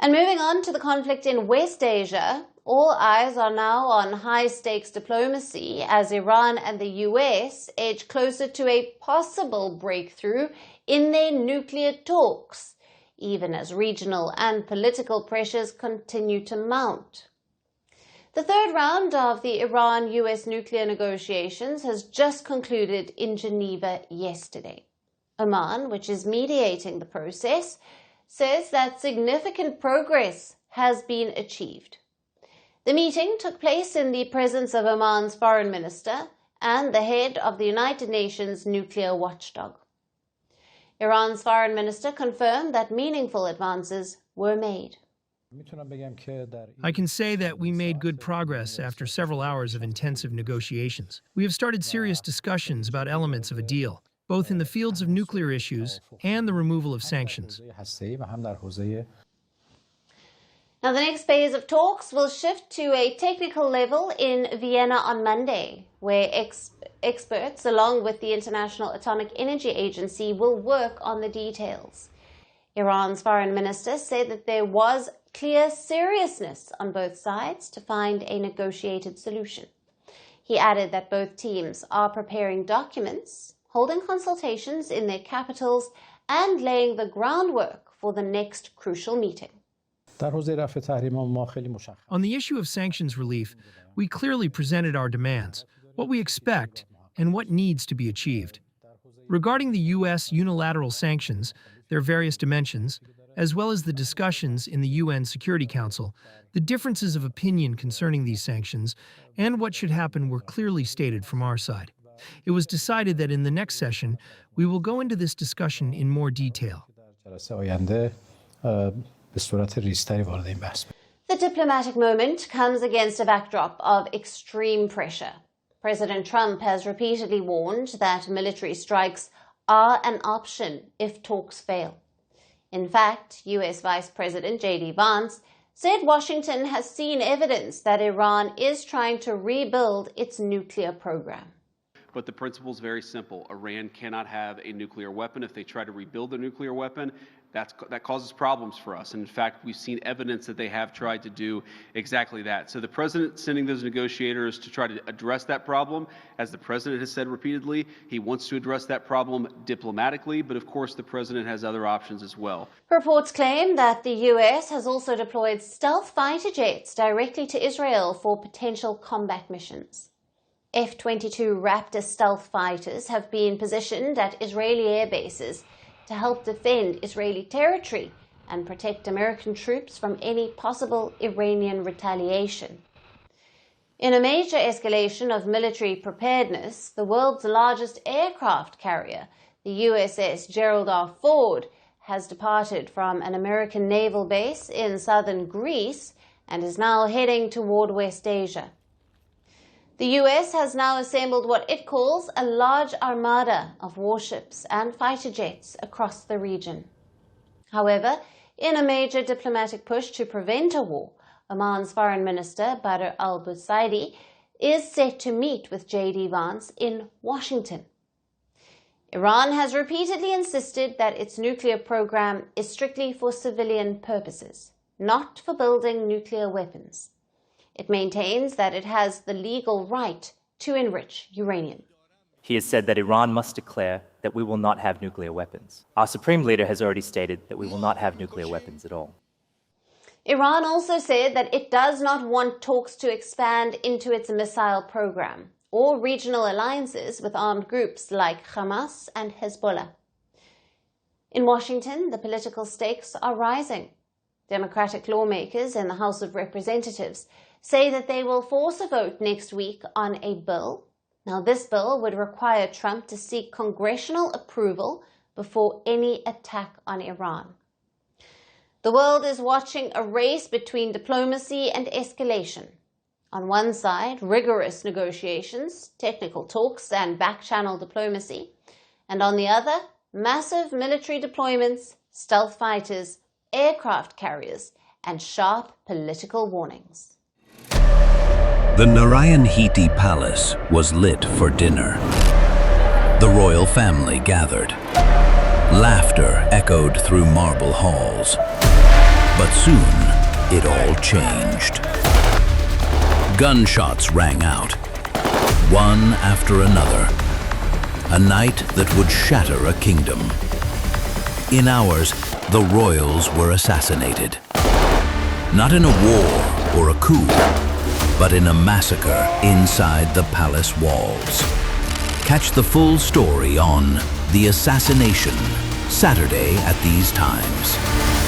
And moving on to the conflict in West Asia, all eyes are now on high-stakes diplomacy as Iran and the US edge closer to a possible breakthrough in their nuclear talks, even as regional and political pressures continue to mount. The third round of the Iran-US nuclear negotiations has just concluded in Geneva yesterday. Oman, which is mediating the process, says that significant progress has been achieved. The meeting took place in the presence of Oman's foreign minister and the head of the United Nations nuclear watchdog. Iran's foreign minister confirmed that meaningful advances were made. I can say that we made good progress after several hours of intensive negotiations. We have started serious discussions about elements of a deal, both in the fields of nuclear issues and the removal of sanctions. Now, the next phase of talks will shift to a technical level in Vienna on Monday, where experts, along with the International Atomic Energy Agency, will work on the details. Iran's foreign minister said that there was clear seriousness on both sides to find a negotiated solution. He added that both teams are preparing documents, holding consultations in their capitals, and laying the groundwork for the next crucial meeting. On the issue of sanctions relief, we clearly presented our demands, what we expect, and what needs to be achieved. Regarding the U.S. unilateral sanctions, their various dimensions, as well as the discussions in the UN Security Council, the differences of opinion concerning these sanctions and what should happen were clearly stated from our side. It was decided that in the next session, we will go into this discussion in more detail. The diplomatic moment comes against a backdrop of extreme pressure. President Trump has repeatedly warned that military strikes are an option if talks fail. In fact, US Vice President J.D. Vance said Washington has seen evidence that Iran is trying to rebuild its nuclear program. But the principle is very simple. Iran cannot have a nuclear weapon. If they try to rebuild a nuclear weapon, that causes problems for us. And in fact, we've seen evidence that they have tried to do exactly that. So the president sending those negotiators to try to address that problem, as the president has said repeatedly, he wants to address that problem diplomatically, but of course the president has other options as well. Reports claim that the US has also deployed stealth fighter jets directly to Israel for potential combat missions. F-22 Raptor stealth fighters have been positioned at Israeli air bases to help defend Israeli territory and protect American troops from any possible Iranian retaliation. In a major escalation of military preparedness, the world's largest aircraft carrier, the USS Gerald R. Ford, has departed from an American naval base in southern Greece and is now heading toward West Asia. The US has now assembled what it calls a large armada of warships and fighter jets across the region. However, in a major diplomatic push to prevent a war, Oman's Foreign Minister Badr al-Busaidi is set to meet with J.D. Vance in Washington. Iran has repeatedly insisted that its nuclear program is strictly for civilian purposes, not for building nuclear weapons. It maintains that it has the legal right to enrich uranium. He has said that Iran must declare that we will not have nuclear weapons. Our supreme leader has already stated that we will not have nuclear weapons at all. Iran also said that it does not want talks to expand into its missile program or regional alliances with armed groups like Hamas and Hezbollah. In Washington, the political stakes are rising. Democratic lawmakers in the House of Representatives say that they will force a vote next week on a bill. Now, this bill would require Trump to seek congressional approval before any attack on Iran. The world is watching a race between diplomacy and escalation. On one side, rigorous negotiations, technical talks, and back-channel diplomacy. And on the other, massive military deployments, stealth fighters, aircraft carriers, and sharp political warnings. The Narayan Hiti Palace was lit for dinner. The royal family gathered. Laughter echoed through marble halls. But soon, it all changed. Gunshots rang out, one after another. A night that would shatter a kingdom. In hours, the royals were assassinated. Not in a war or a coup, but in a massacre inside the palace walls. Catch the full story on The Assassination, Saturday at these times.